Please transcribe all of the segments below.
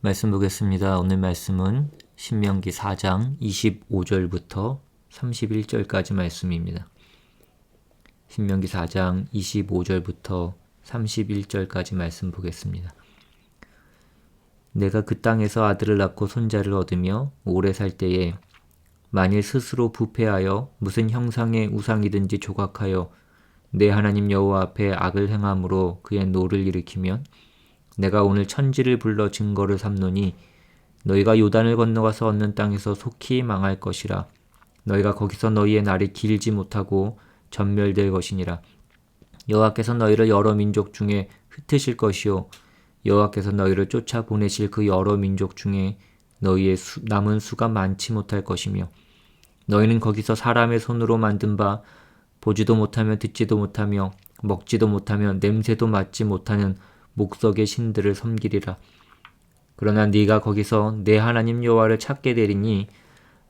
말씀 보겠습니다. 오늘 말씀은 신명기 4장 25절부터 31절까지 말씀입니다. 신명기 4장 25절부터 31절까지 말씀 보겠습니다. 내가 그 땅에서 아들을 낳고 손자를 얻으며 오래 살 때에 만일 스스로 부패하여 무슨 형상의 우상이든지 조각하여 내 하나님 여호와 앞에 악을 행함으로 그의 노를 일으키면 내가 오늘 천지를 불러 증거를 삼노니 너희가 요단을 건너가서 얻는 땅에서 속히 망할 것이라. 너희가 거기서 너희의 날이 길지 못하고 전멸될 것이니라. 여호와께서 너희를 여러 민족 중에 흩으실 것이요 여호와께서 너희를 쫓아보내실 그 여러 민족 중에 너희의 남은 수가 많지 못할 것이며 너희는 거기서 사람의 손으로 만든 바 보지도 못하며 듣지도 못하며 먹지도 못하며 냄새도 맡지 못하는 목석의 신들을 섬기리라. 그러나 네가 거기서 내 하나님 여호와를 찾게 되리니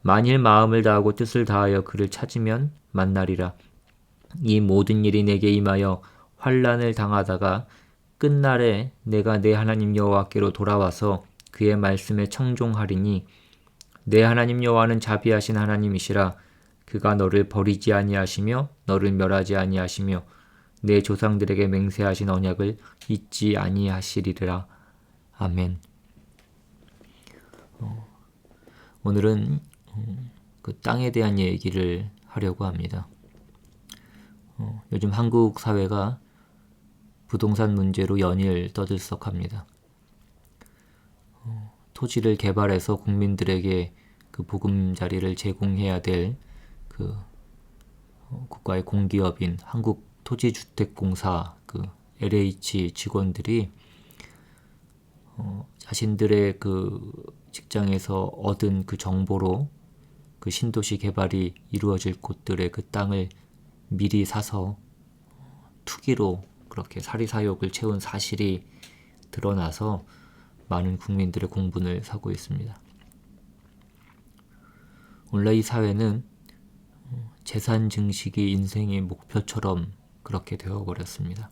만일 마음을 다하고 뜻을 다하여 그를 찾으면 만나리라. 이 모든 일이 내게 임하여 환난을 당하다가 끝날에 내가 내 하나님 여호와께로 돌아와서 그의 말씀에 청종하리니 내 하나님 여호와는 자비하신 하나님이시라. 그가 너를 버리지 아니하시며 너를 멸하지 아니하시며 내 조상들에게 맹세하신 언약을 잊지 아니하시리라. 아멘. 오늘은 그 땅에 대한 얘기를 하려고 합니다. 요즘 한국 사회가 부동산 문제로 연일 떠들썩합니다. 토지를 개발해서 국민들에게 그 보금자리를 제공해야 될 그 국가의 공기업인 한국토지주택공사 그 LH 직원들이 자신들의 그 직장에서 얻은 그 정보로 그 신도시 개발이 이루어질 곳들의 그 땅을 미리 사서 투기로 그렇게 사리사욕을 채운 사실이 드러나서 많은 국민들의 공분을 사고 있습니다. 원래 이 사회는 재산 증식이 인생의 목표처럼 그렇게 되어버렸습니다.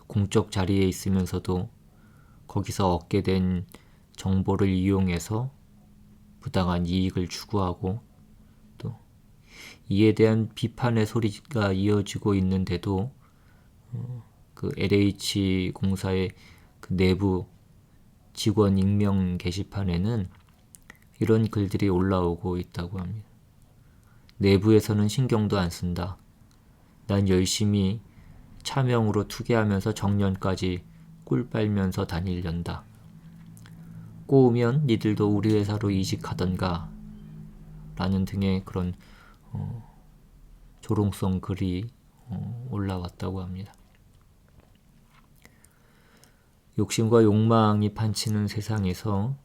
공적 자리에 있으면서도 거기서 얻게 된 정보를 이용해서 부당한 이익을 추구하고 또 이에 대한 비판의 소리가 이어지고 있는데도 그 LH 공사의 그 내부 직원 익명 게시판에는 이런 글들이 올라오고 있다고 합니다. 내부에서는 신경도 안 쓴다. 난 열심히 차명으로 투기하면서 정년까지 꿀 빨면서 다닐련다. 꼬우면 니들도 우리 회사로 이직하던가 라는 등의 그런 조롱성 글이 올라왔다고 합니다. 욕심과 욕망이 판치는 세상에서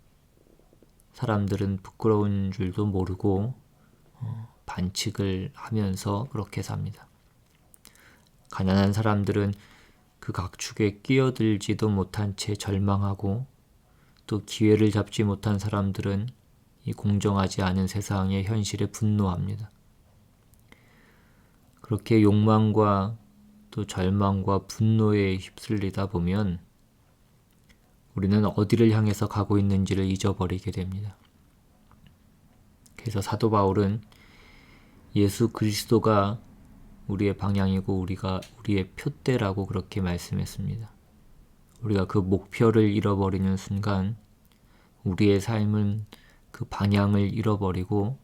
사람들은 부끄러운 줄도 모르고 반칙을 하면서 그렇게 삽니다. 가난한 사람들은 그 각축에 끼어들지도 못한 채 절망하고 또 기회를 잡지 못한 사람들은 이 공정하지 않은 세상의 현실에 분노합니다. 그렇게 욕망과 또 절망과 분노에 휩쓸리다 보면 우리는 어디를 향해서 가고 있는지를 잊어버리게 됩니다. 그래서 사도 바울은 예수 그리스도가 우리의 방향이고 우리가 우리의 표대라고 그렇게 말씀했습니다. 우리가 그 목표를 잃어버리는 순간 우리의 삶은 그 방향을 잃어버리고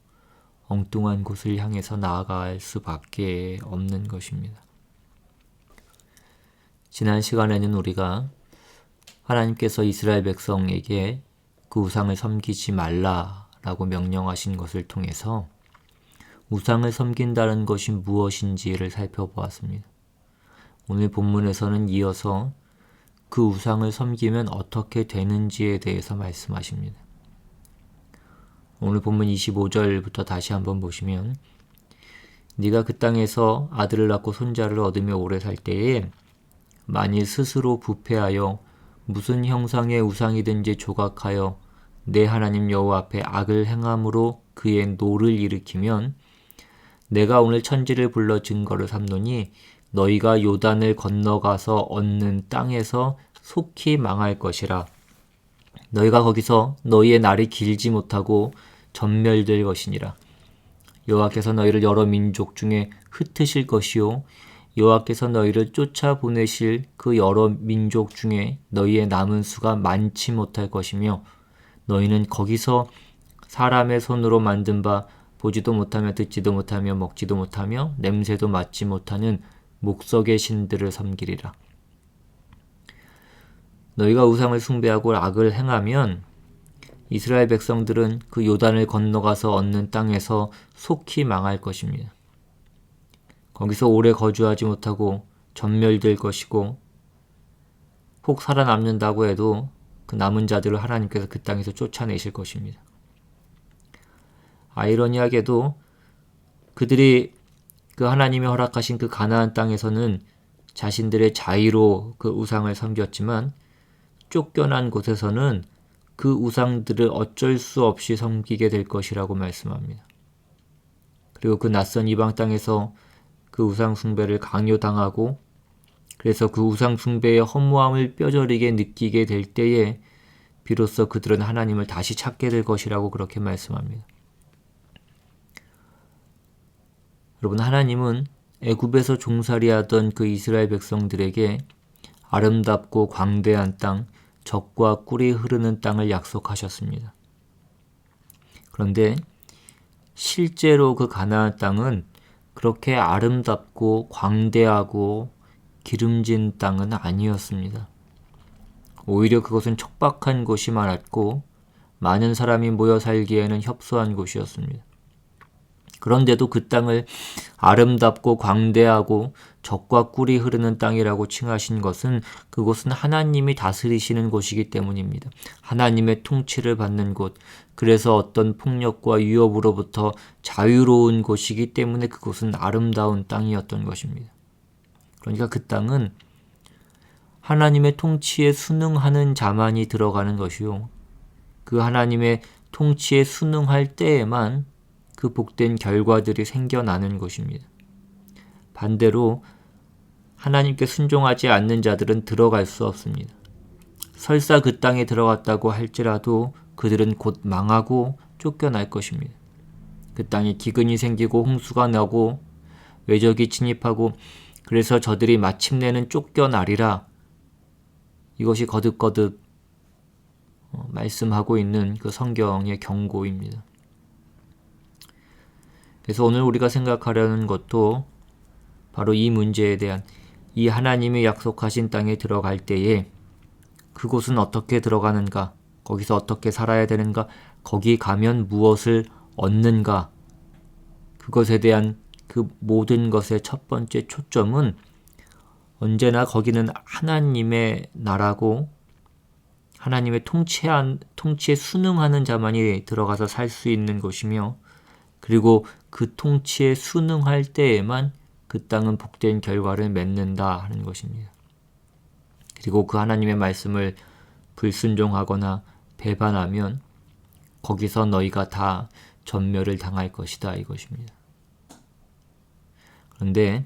엉뚱한 곳을 향해서 나아갈 수밖에 없는 것입니다. 지난 시간에는 우리가 하나님께서 이스라엘 백성에게 그 우상을 섬기지 말라라고 명령하신 것을 통해서 우상을 섬긴다는 것이 무엇인지를 살펴보았습니다. 오늘 본문에서는 이어서 그 우상을 섬기면 어떻게 되는지에 대해서 말씀하십니다. 오늘 본문 25절부터 다시 한번 보시면 네가 그 땅에서 아들을 낳고 손자를 얻으며 오래 살 때에 만일 스스로 부패하여 무슨 형상의 우상이든지 조각하여 내 하나님 여호와 앞에 악을 행함으로 그의 노를 일으키면 내가 오늘 천지를 불러 증거를 삼노니 너희가 요단을 건너가서 얻는 땅에서 속히 망할 것이라. 너희가 거기서 너희의 날이 길지 못하고 전멸될 것이니라. 여호와께서 너희를 여러 민족 중에 흩으실 것이요 여호와께서 너희를 쫓아보내실 그 여러 민족 중에 너희의 남은 수가 많지 못할 것이며 너희는 거기서 사람의 손으로 만든 바 보지도 못하며 듣지도 못하며 먹지도 못하며 냄새도 맡지 못하는 목석의 신들을 섬기리라. 너희가 우상을 숭배하고 악을 행하면 이스라엘 백성들은 그 요단을 건너가서 얻는 땅에서 속히 망할 것입니다. 거기서 오래 거주하지 못하고 전멸될 것이고 혹 살아남는다고 해도 그 남은 자들을 하나님께서 그 땅에서 쫓아내실 것입니다. 아이러니하게도 그들이 그 하나님이 허락하신 그 가나안 땅에서는 자신들의 자의로 그 우상을 섬겼지만 쫓겨난 곳에서는 그 우상들을 어쩔 수 없이 섬기게 될 것이라고 말씀합니다. 그리고 그 낯선 이방 땅에서 그 우상 숭배를 강요당하고 그래서 그 우상 숭배의 허무함을 뼈저리게 느끼게 될 때에 비로소 그들은 하나님을 다시 찾게 될 것이라고 그렇게 말씀합니다. 여러분, 하나님은 애굽에서 종살이하던 그 이스라엘 백성들에게 아름답고 광대한 땅, 젖과 꿀이 흐르는 땅을 약속하셨습니다. 그런데 실제로 그 가나안 땅은 그렇게 아름답고 광대하고 기름진 땅은 아니었습니다. 오히려 그것은 척박한 곳이 많았고 많은 사람이 모여 살기에는 협소한 곳이었습니다. 그런데도 그 땅을 아름답고 광대하고 젖과 꿀이 흐르는 땅이라고 칭하신 것은 그곳은 하나님이 다스리시는 곳이기 때문입니다. 하나님의 통치를 받는 곳, 그래서 어떤 폭력과 위협으로부터 자유로운 곳이기 때문에 그곳은 아름다운 땅이었던 것입니다. 그러니까 그 땅은 하나님의 통치에 순응하는 자만이 들어가는 것이요. 그 하나님의 통치에 순응할 때에만 그 복된 결과들이 생겨나는 것입니다. 반대로 하나님께 순종하지 않는 자들은 들어갈 수 없습니다. 설사 그 땅에 들어갔다고 할지라도 그들은 곧 망하고 쫓겨날 것입니다. 그 땅에 기근이 생기고 홍수가 나고 외적이 침입하고 그래서 저들이 마침내는 쫓겨나리라. 이것이 거듭거듭 말씀하고 있는 그 성경의 경고입니다. 그래서 오늘 우리가 생각하려는 것도 바로 이 문제에 대한 이 하나님이 약속하신 땅에 들어갈 때에 그곳은 어떻게 들어가는가, 거기서 어떻게 살아야 되는가, 거기 가면 무엇을 얻는가, 그것에 대한 그 모든 것의 첫 번째 초점은 언제나 거기는 하나님의 나라고 하나님의 통치에 순응하는 자만이 들어가서 살 수 있는 곳이며 그리고 그 통치에 순응할 때에만 그 땅은 복된 결과를 맺는다 하는 것입니다. 그리고 그 하나님의 말씀을 불순종하거나 배반하면 거기서 너희가 다 전멸을 당할 것이다 이것입니다. 그런데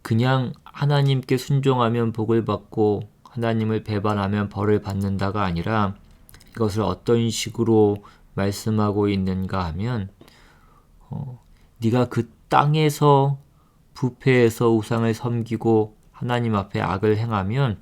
그냥 하나님께 순종하면 복을 받고 하나님을 배반하면 벌을 받는다가 아니라 이것을 어떤 식으로 말씀하고 있는가 하면 네가 그 땅에서 부패해서 우상을 섬기고 하나님 앞에 악을 행하면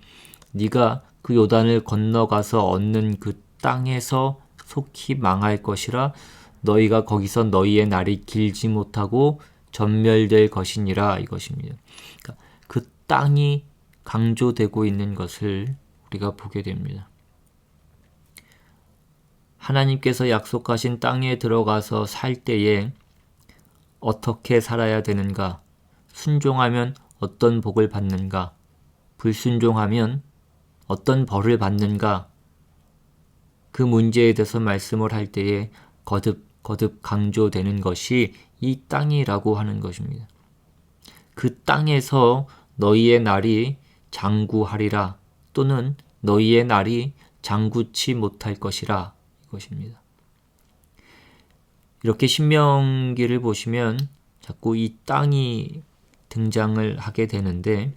네가 그 요단을 건너가서 얻는 그 땅에서 속히 망할 것이라 너희가 거기서 너희의 날이 길지 못하고 전멸될 것이니라 이것입니다. 그러니까 그 땅이 강조되고 있는 것을 우리가 보게 됩니다. 하나님께서 약속하신 땅에 들어가서 살 때에 어떻게 살아야 되는가, 순종하면 어떤 복을 받는가, 불순종하면 어떤 벌을 받는가, 그 문제에 대해서 말씀을 할 때에 거듭 강조되는 것이 이 땅이라고 하는 것입니다. 그 땅에서 너희의 날이 장구하리라 또는 너희의 날이 장구치 못할 것이라 이것입니다. 이렇게 신명기를 보시면 자꾸 이 땅이 등장을 하게 되는데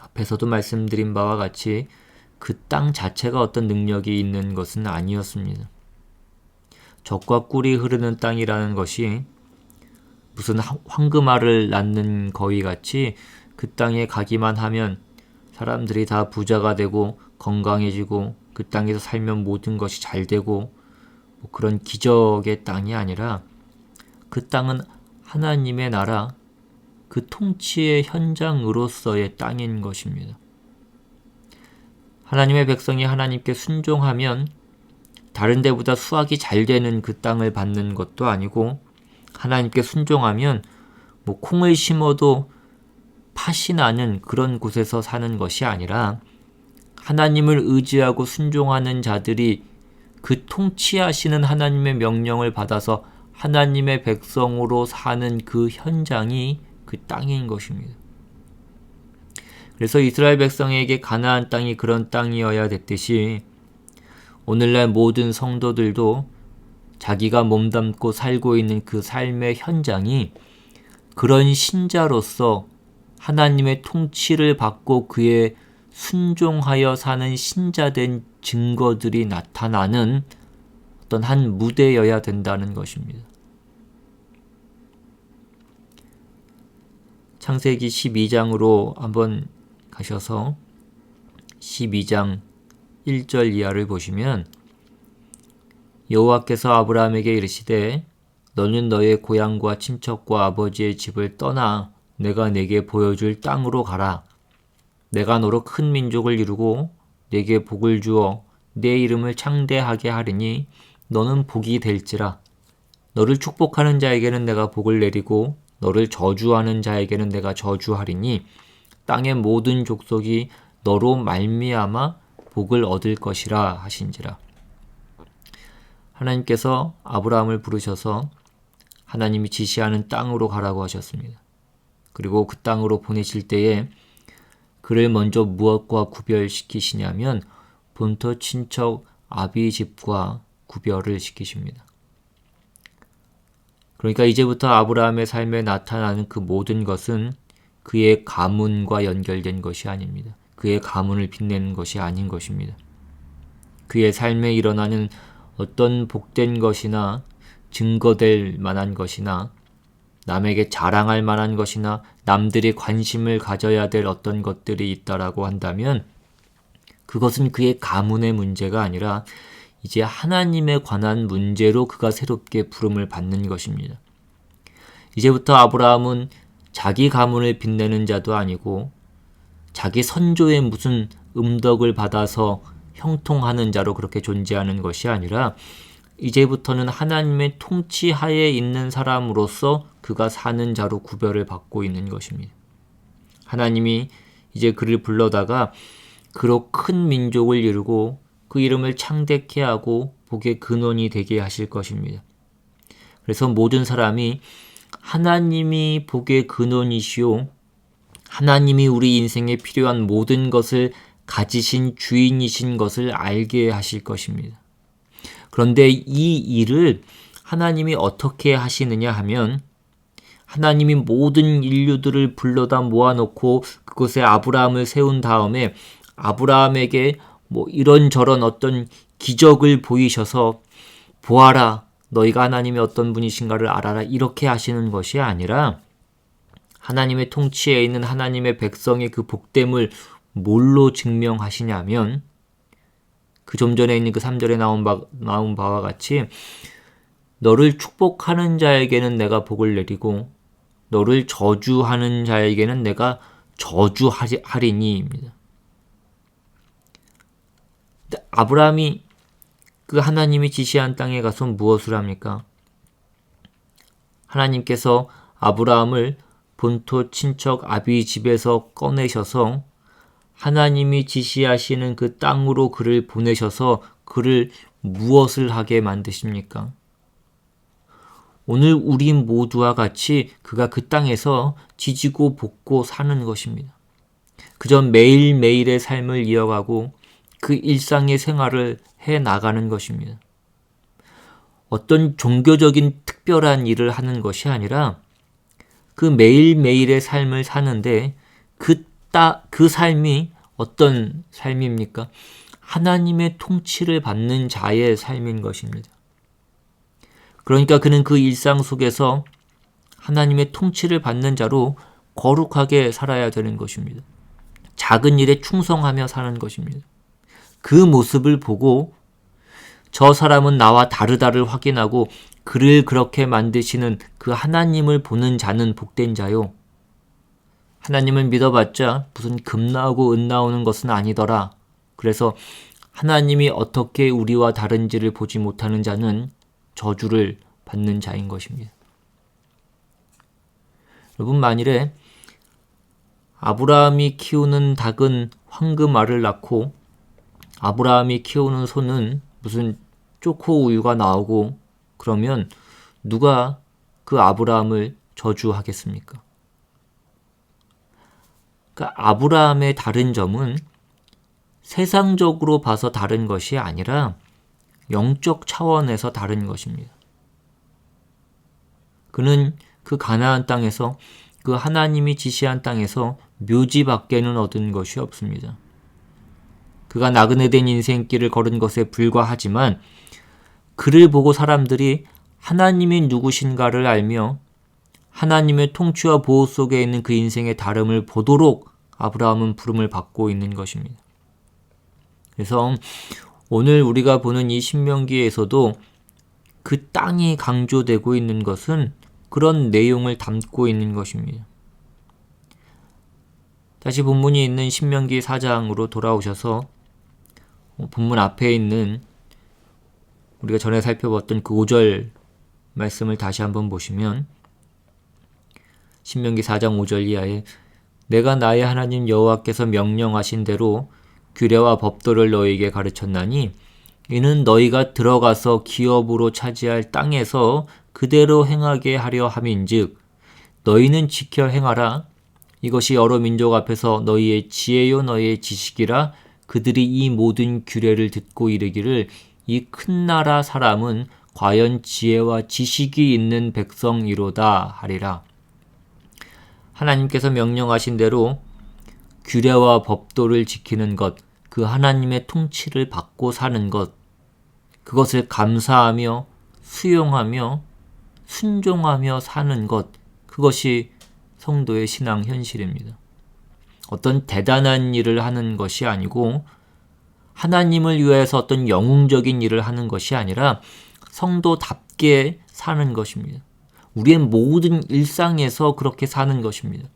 앞에서도 말씀드린 바와 같이 그 땅 자체가 어떤 능력이 있는 것은 아니었습니다. 젖과 꿀이 흐르는 땅이라는 것이 무슨 황금알을 낳는 거위 같이 그 땅에 가기만 하면 사람들이 다 부자가 되고 건강해지고 그 땅에서 살면 모든 것이 잘 되고 뭐 그런 기적의 땅이 아니라 그 땅은 하나님의 나라, 그 통치의 현장으로서의 땅인 것입니다. 하나님의 백성이 하나님께 순종하면 다른 데보다 수확이 잘 되는 그 땅을 받는 것도 아니고, 하나님께 순종하면 뭐 콩을 심어도 팥이 나는 그런 곳에서 사는 것이 아니라, 하나님을 의지하고 순종하는 자들이 그 통치하시는 하나님의 명령을 받아서 하나님의 백성으로 사는 그 현장이 그 땅인 것입니다. 그래서 이스라엘 백성에게 가나안 땅이 그런 땅이어야 됐듯이 오늘날 모든 성도들도 자기가 몸담고 살고 있는 그 삶의 현장이 그런 신자로서 하나님의 통치를 받고 그에 순종하여 사는 신자된 증거들이 나타나는 어떤 한 무대여야 된다는 것입니다. 창세기 12장으로 한번 가셔서 12장 1절 이하를 보시면, 여호와께서 아브라함에게 이르시되 너는 너의 고향과 친척과 아버지의 집을 떠나 내가 내게 보여줄 땅으로 가라. 내가 너로 큰 민족을 이루고 내게 복을 주어 내 이름을 창대하게 하리니 너는 복이 될지라. 너를 축복하는 자에게는 내가 복을 내리고 너를 저주하는 자에게는 내가 저주하리니 땅의 모든 족속이 너로 말미암아 복을 얻을 것이라 하신지라. 하나님께서 아브라함을 부르셔서 하나님이 지시하는 땅으로 가라고 하셨습니다. 그리고 그 땅으로 보내실 때에 그를 먼저 무엇과 구별시키시냐면 본토 친척 아비 집과 구별을 시키십니다. 그러니까 이제부터 아브라함의 삶에 나타나는 그 모든 것은 그의 가문과 연결된 것이 아닙니다. 그의 가문을 빛내는 것이 아닌 것입니다. 그의 삶에 일어나는 어떤 복된 것이나 증거될 만한 것이나 남에게 자랑할 만한 것이나 남들이 관심을 가져야 될 어떤 것들이 있다라고 한다면 그것은 그의 가문의 문제가 아니라 이제 하나님에 관한 문제로 그가 새롭게 부름을 받는 것입니다. 이제부터 아브라함은 자기 가문을 빛내는 자도 아니고 자기 선조의 무슨 음덕을 받아서 형통하는 자로 그렇게 존재하는 것이 아니라 이제부터는 하나님의 통치하에 있는 사람으로서 그가 사는 자로 구별을 받고 있는 것입니다. 하나님이 이제 그를 불러다가 그로 큰 민족을 이루고 그 이름을 창대케 하고 복의 근원이 되게 하실 것입니다. 그래서 모든 사람이 하나님이 복의 근원이시오, 하나님이 우리 인생에 필요한 모든 것을 가지신 주인이신 것을 알게 하실 것입니다. 그런데 이 일을 하나님이 어떻게 하시느냐 하면 하나님이 모든 인류들을 불러다 모아놓고 그곳에 아브라함을 세운 다음에 아브라함에게 뭐 이런저런 어떤 기적을 보이셔서 보아라, 너희가 하나님이 어떤 분이신가를 알아라, 이렇게 하시는 것이 아니라 하나님의 통치에 있는 하나님의 백성의 그 복됨을 뭘로 증명하시냐면 그 좀 전에 있는 그 3절에 나온 바와 같이 너를 축복하는 자에게는 내가 복을 내리고 너를 저주하는 자에게는 내가 저주하리니입니다. 아브라함이 그 하나님이 지시한 땅에 가서 무엇을 합니까? 하나님께서 아브라함을 본토 친척 아비 집에서 꺼내셔서 하나님이 지시하시는 그 땅으로 그를 보내셔서 그를 무엇을 하게 만드십니까? 오늘 우리 모두와 같이 그가 그 땅에서 지지고 볶고 사는 것입니다. 그저 매일매일의 삶을 이어가고 그 일상의 생활을 해나가는 것입니다. 어떤 종교적인 특별한 일을 하는 것이 아니라 그 매일매일의 삶을 사는데 그 삶이 어떤 삶입니까? 하나님의 통치를 받는 자의 삶인 것입니다. 그러니까 그는 그 일상 속에서 하나님의 통치를 받는 자로 거룩하게 살아야 되는 것입니다. 작은 일에 충성하며 사는 것입니다. 그 모습을 보고 저 사람은 나와 다르다를 확인하고 그를 그렇게 만드시는 그 하나님을 보는 자는 복된 자요. 하나님을 믿어봤자 무슨 금 나오고 은 나오는 것은 아니더라. 그래서 하나님이 어떻게 우리와 다른지를 보지 못하는 자는 저주를 받는 자인 것입니다. 여러분, 만일에 아브라함이 키우는 닭은 황금알을 낳고 아브라함이 키우는 소는 무슨 초코 우유가 나오고 그러면 누가 그 아브라함을 저주하겠습니까? 그러니까 아브라함의 다른 점은 세상적으로 봐서 다른 것이 아니라 영적 차원에서 다른 것입니다. 그는 그 가나안 땅에서, 그 하나님이 지시한 땅에서 묘지밖에는 얻은 것이 없습니다. 그가 나그네된 인생길을 걸은 것에 불과하지만 그를 보고 사람들이 하나님이 누구신가를 알며 하나님의 통치와 보호 속에 있는 그 인생의 다름을 보도록 아브라함은 부름을 받고 있는 것입니다. 그래서 오늘 우리가 보는 이 신명기에서도 그 땅이 강조되고 있는 것은 그런 내용을 담고 있는 것입니다. 다시 본문이 있는 신명기 4장으로 돌아오셔서 본문 앞에 있는 우리가 전에 살펴봤던 그 5절 말씀을 다시 한번 보시면 신명기 4장 5절 이하에 내가 나의 하나님 여호와께서 명령하신 대로 규례와 법도를 너희에게 가르쳤나니 이는 너희가 들어가서 기업으로 차지할 땅에서 그대로 행하게 하려 함인즉 너희는 지켜 행하라. 이것이 여러 민족 앞에서 너희의 지혜요 너희의 지식이라. 그들이 이 모든 규례를 듣고 이르기를 이 큰 나라 사람은 과연 지혜와 지식이 있는 백성이로다 하리라. 하나님께서 명령하신 대로 규례와 법도를 지키는 것, 그 하나님의 통치를 받고 사는 것, 그것을 감사하며 수용하며 순종하며 사는 것, 그것이 성도의 신앙 현실입니다. 어떤 대단한 일을 하는 것이 아니고 하나님을 위해서 어떤 영웅적인 일을 하는 것이 아니라 성도답게 사는 것입니다. 우리의 모든 일상에서 그렇게 사는 것입니다.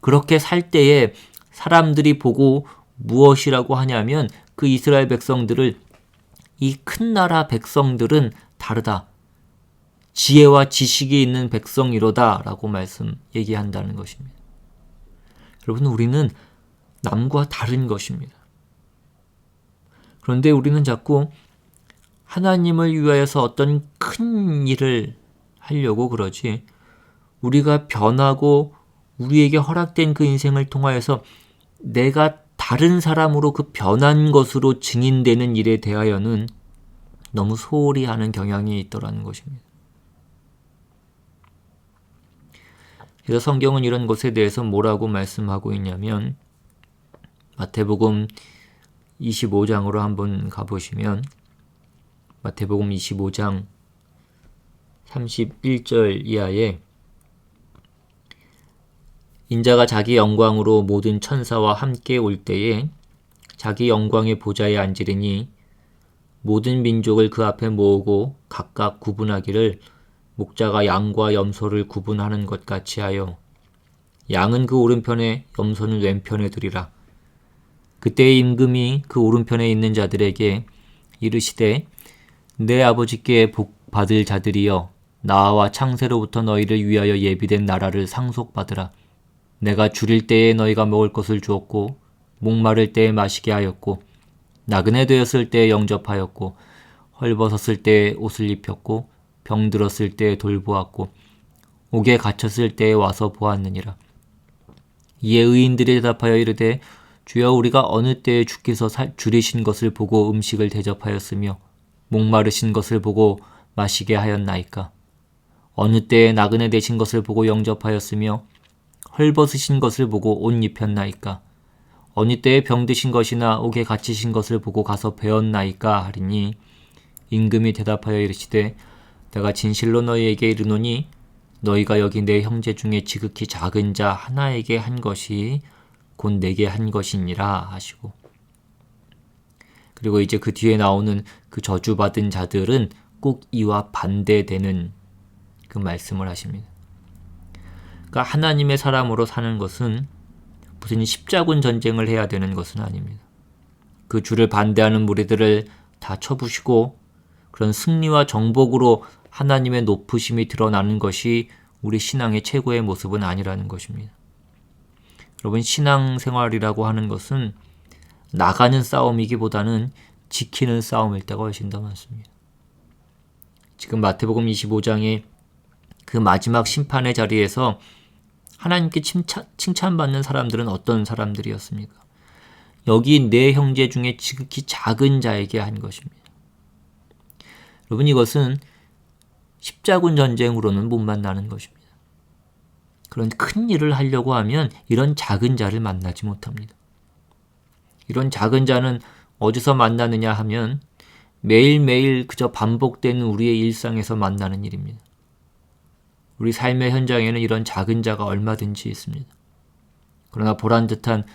그렇게 살 때에 사람들이 보고 무엇이라고 하냐면 그 이스라엘 백성들을 이 큰 나라 백성들은 다르다. 지혜와 지식이 있는 백성이로다 라고 얘기한다는 것입니다. 여러분, 우리는 남과 다른 것입니다. 그런데 우리는 자꾸 하나님을 위하여서 어떤 큰 일을 하려고 그러지, 우리가 변하고 우리에게 허락된 그 인생을 통하여서 내가 다른 사람으로 그 변한 것으로 증인되는 일에 대하여는 너무 소홀히 하는 경향이 있더라는 것입니다. 그래서 성경은 이런 것에 대해서 뭐라고 말씀하고 있냐면 마태복음 25장으로 한번 가보시면 마태복음 25장 31절 이하에 인자가 자기 영광으로 모든 천사와 함께 올 때에 자기 영광의 보좌에 앉으리니 모든 민족을 그 앞에 모으고 각각 구분하기를 목자가 양과 염소를 구분하는 것 같이 하여 양은 그 오른편에 염소는 왼편에 두리라. 그때의 임금이 그 오른편에 있는 자들에게 이르시되 내 아버지께 복 받을 자들이여 나와 창세로부터 너희를 위하여 예비된 나라를 상속받으라. 내가 줄일 때에 너희가 먹을 것을 주었고 목마를 때에 마시게 하였고 나그네 되었을 때에 영접하였고 헐벗었을 때에 옷을 입혔고 병들었을 때에 돌보았고 옥에 갇혔을 때에 와서 보았느니라. 이에 의인들이 대답하여 이르되 주여 우리가 어느 때에 주께서 줄이신 것을 보고 음식을 대접하였으며 목마르신 것을 보고 마시게 하였나이까. 어느 때에 나그네 되신 것을 보고 영접하였으며 헐벗으신 것을 보고 옷 입혔나이까. 어느 때에 병드신 것이나 옥에 갇히신 것을 보고 가서 배웠나이까 하리니 임금이 대답하여 이르시되 내가 진실로 너희에게 이르노니 너희가 여기 내 형제 중에 지극히 작은 자 하나에게 한 것이 곧 내게 한 것이니라 하시고, 그리고 이제 그 뒤에 나오는 그 저주받은 자들은 꼭 이와 반대되는 그 말씀을 하십니다. 그러니까 하나님의 사람으로 사는 것은 무슨 십자군 전쟁을 해야 되는 것은 아닙니다. 그 주를 반대하는 무리들을 다 쳐부시고 그런 승리와 정복으로 하나님의 높으심이 드러나는 것이 우리 신앙의 최고의 모습은 아니라는 것입니다. 여러분, 신앙생활이라고 하는 것은 나가는 싸움이기보다는 지키는 싸움일 때가 훨씬 더 많습니다. 지금 마태복음 25장의 그 마지막 심판의 자리에서 하나님께 칭찬받는 사람들은 어떤 사람들이었습니까? 여기 내 형제 중에 지극히 작은 자에게 한 것입니다. 여러분, 이것은 십자군 전쟁으로는 못 만나는 것입니다. 그런 큰 일을 하려고 하면 이런 작은 자를 만나지 못합니다. 이런 작은 자는 어디서 만나느냐 하면 매일매일 그저 반복되는 우리의 일상에서 만나는 일입니다. 우리 삶의 현장에는 이런 작은 자가 얼마든지 있습니다. 그러나 보란듯한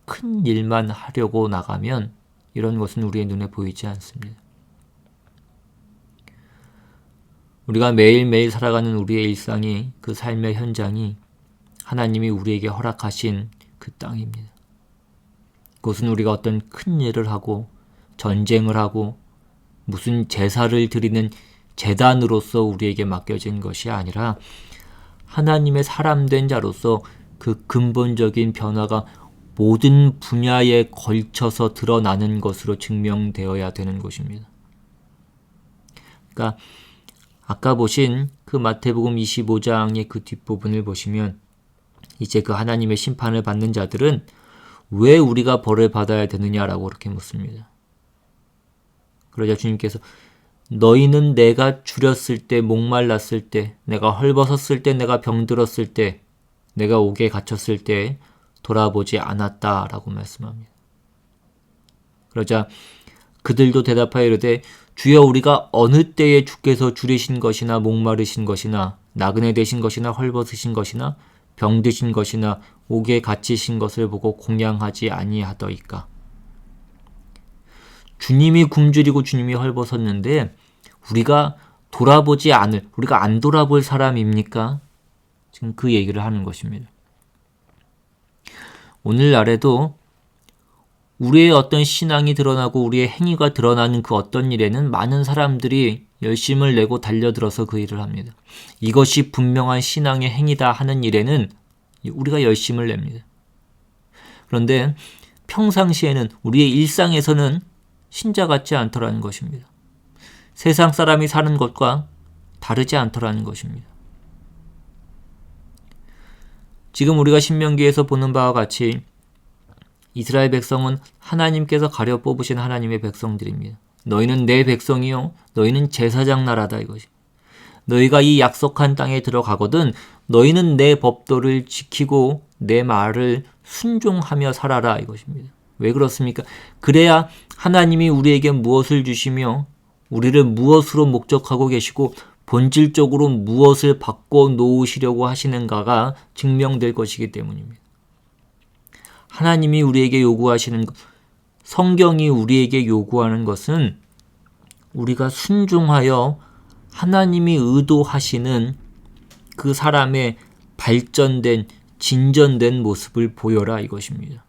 큰 일만 하려고 나가면 이런 것은 우리의 눈에 보이지 않습니다. 우리가 매일매일 살아가는 우리의 일상이, 그 삶의 현장이 하나님이 우리에게 허락하신 그 땅입니다. 그것은 우리가 어떤 큰 일을 하고 전쟁을 하고 무슨 제사를 드리는 제단으로서 우리에게 맡겨진 것이 아니라 하나님의 사람된 자로서 그 근본적인 변화가 모든 분야에 걸쳐서 드러나는 것으로 증명되어야 되는 것입니다. 그러니까 아까 보신 그 마태복음 25장의 그 뒷부분을 보시면 이제 그 하나님의 심판을 받는 자들은 왜 우리가 벌을 받아야 되느냐라고 그렇게 묻습니다. 그러자 주님께서 너희는 내가 줄였을 때, 목말랐을 때, 내가 헐벗었을 때, 내가 병들었을 때, 내가 옥에 갇혔을 때 돌아보지 않았다라고 말씀합니다. 그러자 그들도 대답하여 이르되 주여 우리가 어느 때에 주께서 줄이신 것이나 목마르신 것이나 나그네 되신 것이나 헐벗으신 것이나 병드신 것이나 옥에 갇히신 것을 보고 공양하지 아니하더이까. 주님이 굶주리고 주님이 헐벗었는데 우리가 돌아보지 않을, 우리가 안 돌아볼 사람입니까? 지금 그 얘기를 하는 것입니다. 오늘날에도 우리의 어떤 신앙이 드러나고 우리의 행위가 드러나는 그 어떤 일에는 많은 사람들이 열심을 내고 달려들어서 그 일을 합니다. 이것이 분명한 신앙의 행위다 하는 일에는 우리가 열심을 냅니다. 그런데 평상시에는 우리의 일상에서는 신자 같지 않더라는 것입니다. 세상 사람이 사는 것과 다르지 않더라는 것입니다. 지금 우리가 신명기에서 보는 바와 같이 이스라엘 백성은 하나님께서 가려 뽑으신 하나님의 백성들입니다. 너희는 내 백성이요 너희는 제사장 나라다 이것이. 너희가 이 약속한 땅에 들어가거든 너희는 내 법도를 지키고 내 말을 순종하며 살아라 이것입니다. 왜 그렇습니까? 그래야 하나님이 우리에게 무엇을 주시며 우리를 무엇으로 목적하고 계시고 본질적으로 무엇을 바꿔 놓으시려고 하시는가가 증명될 것이기 때문입니다. 하나님이 우리에게 요구하시는 것, 성경이 우리에게 요구하는 것은 우리가 순종하여 하나님이 의도하시는 그 사람의 발전된, 진전된 모습을 보여라 이것입니다.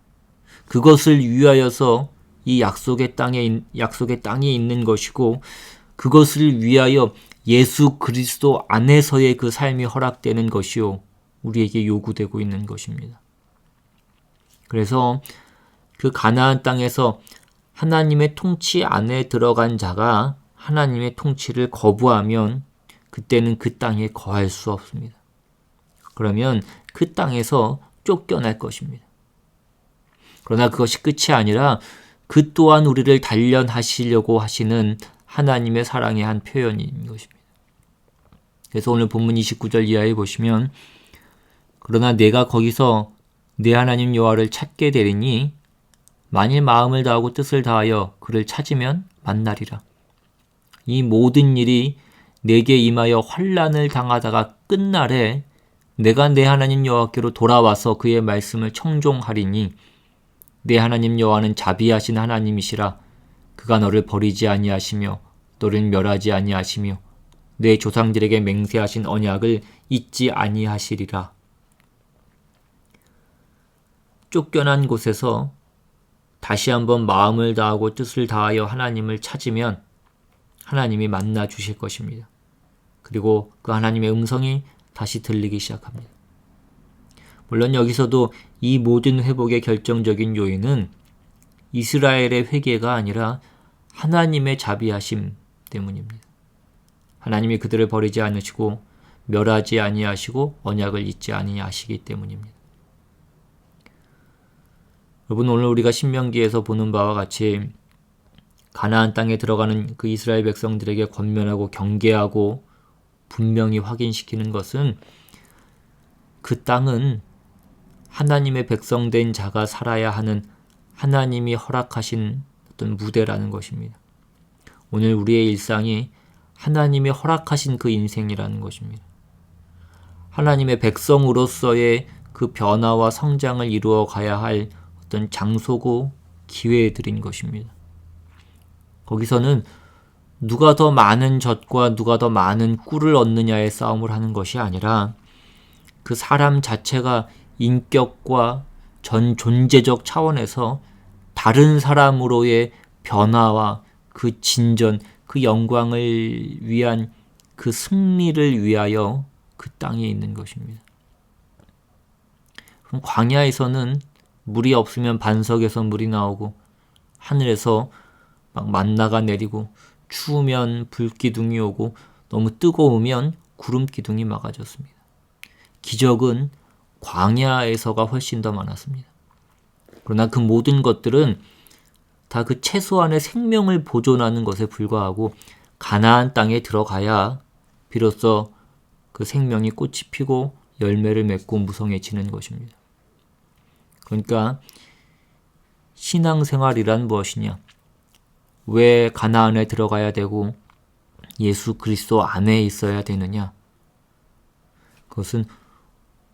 그것을 위하여서 이 약속의 땅이 있는 것이고 그것을 위하여 예수 그리스도 안에서의 그 삶이 허락되는 것이요 우리에게 요구되고 있는 것입니다. 그래서 그 가나안 땅에서 하나님의 통치 안에 들어간 자가 하나님의 통치를 거부하면 그때는 그 땅에 거할 수 없습니다. 그러면 그 땅에서 쫓겨날 것입니다. 그러나 그것이 끝이 아니라 그 또한 우리를 단련하시려고 하시는 하나님의 사랑의 한 표현인 것입니다. 그래서 오늘 본문 29절 이하에 보시면 그러나 내가 거기서 내 하나님 여호와를 찾게 되리니 만일 마음을 다하고 뜻을 다하여 그를 찾으면 만나리라. 이 모든 일이 내게 임하여 환난을 당하다가 끝날에 내가 내 하나님 여호와께로 돌아와서 그의 말씀을 청종하리니 내 하나님 여호와는 자비하신 하나님이시라. 그가 너를 버리지 아니하시며 너를 멸하지 아니하시며 내 조상들에게 맹세하신 언약을 잊지 아니하시리라. 쫓겨난 곳에서 다시 한번 마음을 다하고 뜻을 다하여 하나님을 찾으면 하나님이 만나 주실 것입니다. 그리고 그 하나님의 음성이 다시 들리기 시작합니다. 물론 여기서도 이 모든 회복의 결정적인 요인은 이스라엘의 회개가 아니라 하나님의 자비하심 때문입니다. 하나님이 그들을 버리지 않으시고 멸하지 아니하시고 언약을 잊지 아니하시기 때문입니다. 여러분, 오늘 우리가 신명기에서 보는 바와 같이 가나안 땅에 들어가는 그 이스라엘 백성들에게 권면하고 경계하고 분명히 확인시키는 것은 그 땅은 하나님의 백성된 자가 살아야 하는 하나님이 허락하신 어떤 무대라는 것입니다. 오늘 우리의 일상이 하나님이 허락하신 그 인생이라는 것입니다. 하나님의 백성으로서의 그 변화와 성장을 이루어 가야 할 어떤 장소고 기회들인 것입니다. 거기서는 누가 더 많은 젖과 누가 더 많은 꿀을 얻느냐의 싸움을 하는 것이 아니라 그 사람 자체가 인격과 전 존재적 차원에서 다른 사람으로의 변화와 그 진전, 그 영광을 위한 그 승리를 위하여 그 땅에 있는 것입니다. 그럼 광야에서는 물이 없으면 반석에서 물이 나오고 하늘에서 막 만나가 내리고 추우면 불기둥이 오고 너무 뜨거우면 구름기둥이 막아졌습니다. 기적은 광야에서가 훨씬 더 많았습니다. 그러나 그 모든 것들은 다 그 최소한의 생명을 보존하는 것에 불과하고 가나안 땅에 들어가야 비로소 그 생명이 꽃이 피고 열매를 맺고 무성해지는 것입니다. 그러니까 신앙생활이란 무엇이냐? 왜 가나안에 들어가야 되고 예수 그리스도 안에 있어야 되느냐? 그것은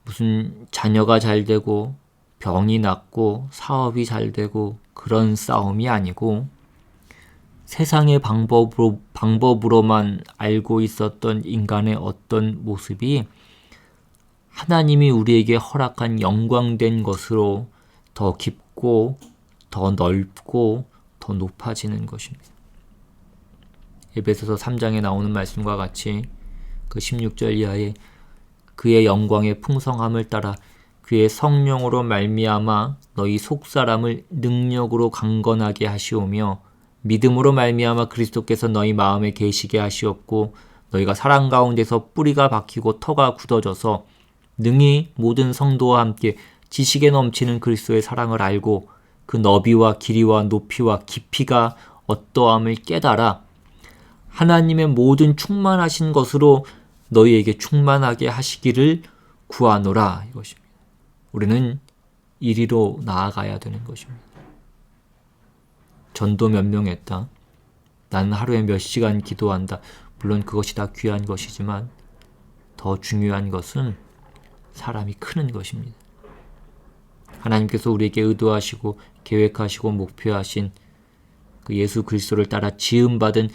무슨 자녀가 잘 되고 병이 낫고 사업이 잘 되고 그런 싸움이 아니고 세상의 방법으로만 알고 있었던 인간의 어떤 모습이 하나님이 우리에게 허락한 영광된 것으로 더 깊고 더 넓고 더 높아지는 것입니다. 에베소서 3장에 나오는 말씀과 같이 그 16절 이하에 그의 영광의 풍성함을 따라 그의 성령으로 말미암아 너희 속사람을 능력으로 강건하게 하시오며 믿음으로 말미암아 그리스도께서 너희 마음에 계시게 하시옵고 너희가 사랑 가운데서 뿌리가 박히고 터가 굳어져서 능히 모든 성도와 함께 지식에 넘치는 그리스도의 사랑을 알고 그 너비와 길이와 높이와 깊이가 어떠함을 깨달아 하나님의 모든 충만하신 것으로 너희에게 충만하게 하시기를 구하노라. 이것입니다. 우리는 이리로 나아가야 되는 것입니다. 전도 몇 명 했다. 나는 하루에 몇 시간 기도한다. 물론 그것이 다 귀한 것이지만 더 중요한 것은 사람이 크는 것입니다. 하나님께서 우리에게 의도하시고 계획하시고 목표하신 그 예수 그리스도를 따라 지음받은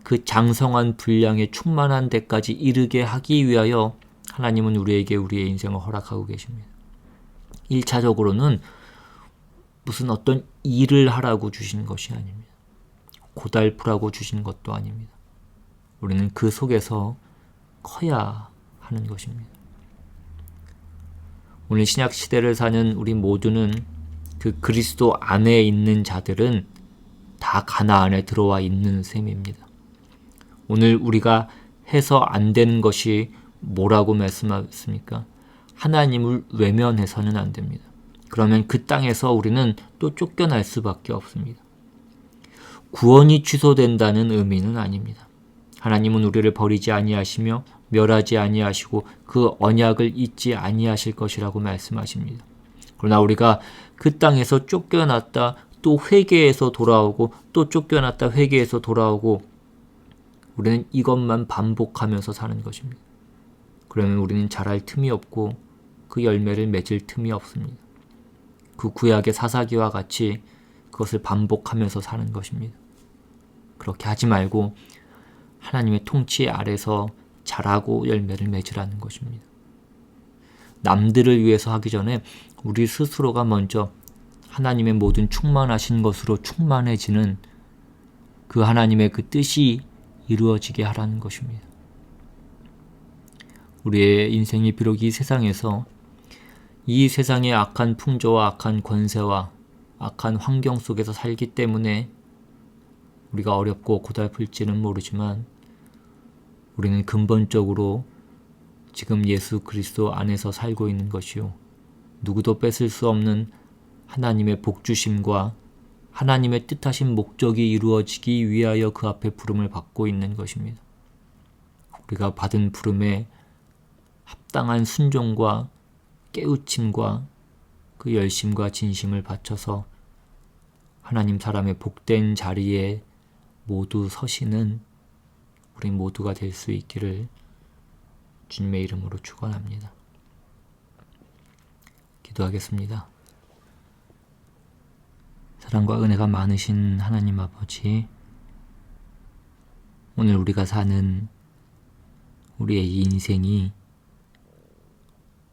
그 장성한 분량의 충만한 데까지 이르게 하기 위하여 하나님은 우리에게 우리의 인생을 허락하고 계십니다. 1차적으로는 무슨 어떤 일을 하라고 주신 것이 아닙니다. 고달프라고 주신 것도 아닙니다. 우리는 그 속에서 커야 하는 것입니다. 오늘 신약 시대를 사는 우리 모두는 그 그리스도 안에 있는 자들은 다 가나안에 들어와 있는 셈입니다. 오늘 우리가 해서 안 되는 것이 뭐라고 말씀하십니까? 하나님을 외면해서는 안 됩니다. 그러면 그 땅에서 우리는 또 쫓겨날 수밖에 없습니다. 구원이 취소된다는 의미는 아닙니다. 하나님은 우리를 버리지 아니하시며 멸하지 아니하시고 그 언약을 잊지 아니하실 것이라고 말씀하십니다. 그러나 우리가 그 땅에서 쫓겨났다 또 회개해서 돌아오고 또 쫓겨났다 회개해서 돌아오고 우리는 이것만 반복하면서 사는 것입니다. 그러면 우리는 자랄 틈이 없고 그 열매를 맺을 틈이 없습니다. 그 구약의 사사기와 같이 그것을 반복하면서 사는 것입니다. 그렇게 하지 말고 하나님의 통치 아래서 자라고 열매를 맺으라는 것입니다. 남들을 위해서 하기 전에 우리 스스로가 먼저 하나님의 모든 충만하신 것으로 충만해지는 그 하나님의 그 뜻이 이루어지게 하라는 것입니다. 우리의 인생이 비록 이 세상에서 이 세상의 악한 풍조와 악한 권세와 악한 환경 속에서 살기 때문에 우리가 어렵고 고달플지는 모르지만 우리는 근본적으로 지금 예수 그리스도 안에서 살고 있는 것이요. 누구도 뺏을 수 없는 하나님의 복주심과 하나님의 뜻하신 목적이 이루어지기 위하여 그 앞에 부름을 받고 있는 것입니다. 우리가 받은 부름에 합당한 순종과 깨우침과 그 열심과 진심을 바쳐서 하나님 사람의 복된 자리에 모두 서시는 우리 모두가 될 수 있기를 주님의 이름으로 축원합니다. 기도하겠습니다. 사랑과 은혜가 많으신 하나님 아버지, 오늘 우리가 사는 우리의 이 인생이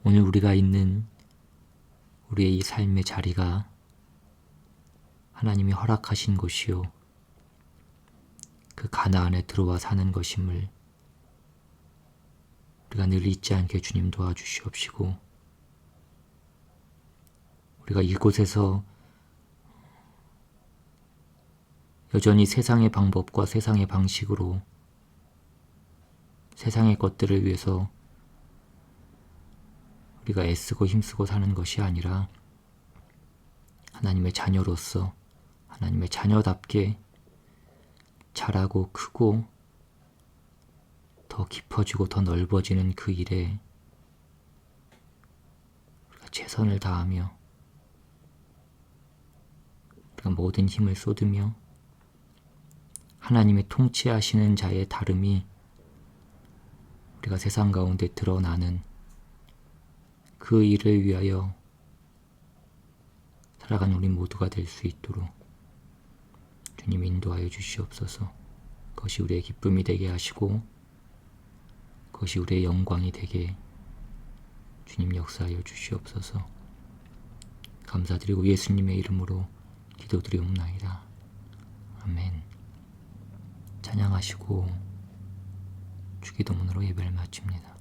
오늘 우리가 있는 우리의 이 삶의 자리가 하나님이 허락하신 곳이요. 그 가나안에 들어와 사는 것임을 우리가 늘 잊지 않게 주님 도와주시옵시고 우리가 이곳에서 여전히 세상의 방법과 세상의 방식으로 세상의 것들을 위해서 우리가 애쓰고 힘쓰고 사는 것이 아니라 하나님의 자녀로서 하나님의 자녀답게 자라고 크고 더 깊어지고 더 넓어지는 그 일에 우리가 최선을 다하며 우리가 모든 힘을 쏟으며 하나님의 통치하시는 자의 다름이 우리가 세상 가운데 드러나는 그 일을 위하여 살아가는 우리 모두가 될 수 있도록 주님 인도하여 주시옵소서. 그것이 우리의 기쁨이 되게 하시고 그것이 우리의 영광이 되게 주님 역사하여 주시옵소서. 감사드리고 예수님의 이름으로 기도드리옵나이다. 아멘. 찬양하시고 주기도문으로 예배를 마칩니다.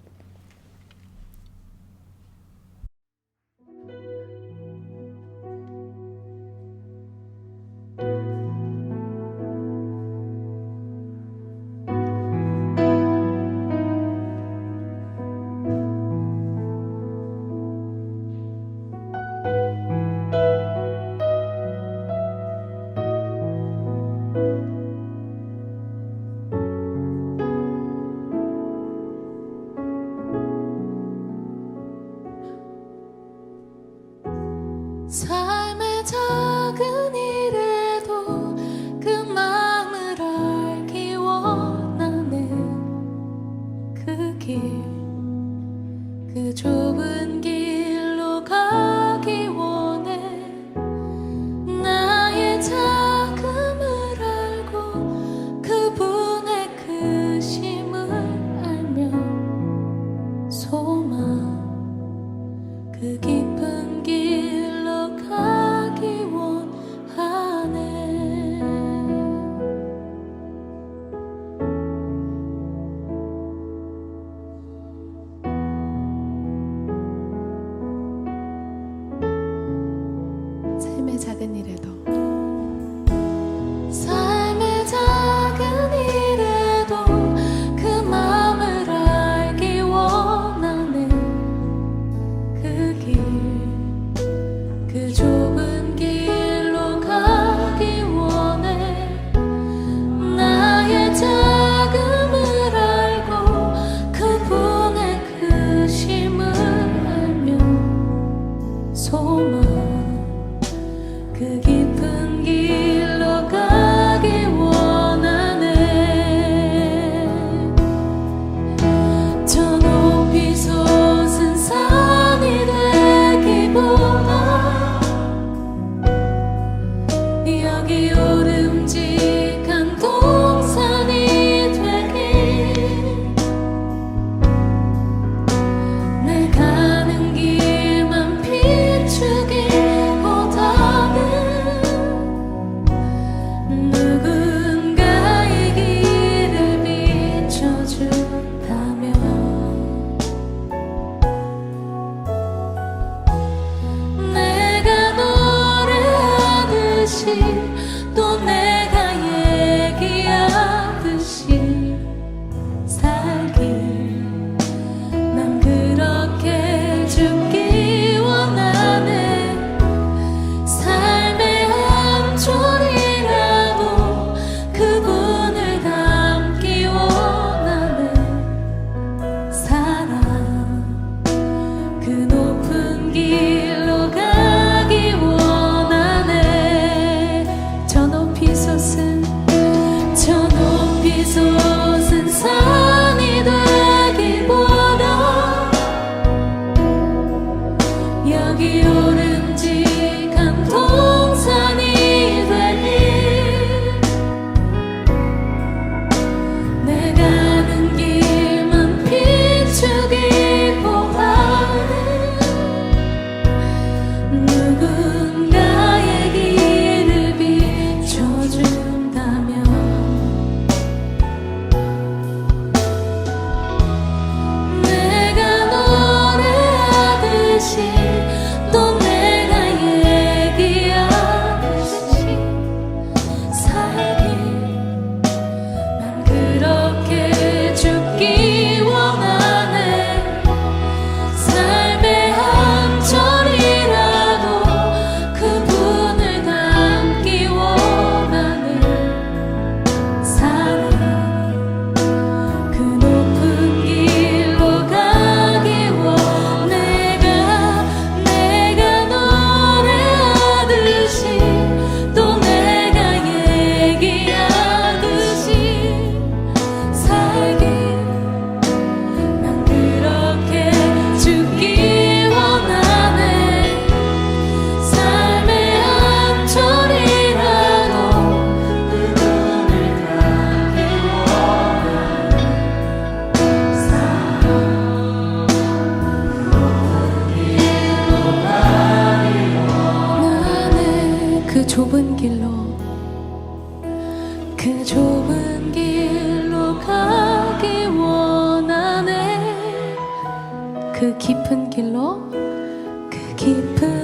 그 좁은 길로 가기 원하네. 그 깊은 길로, 그 깊은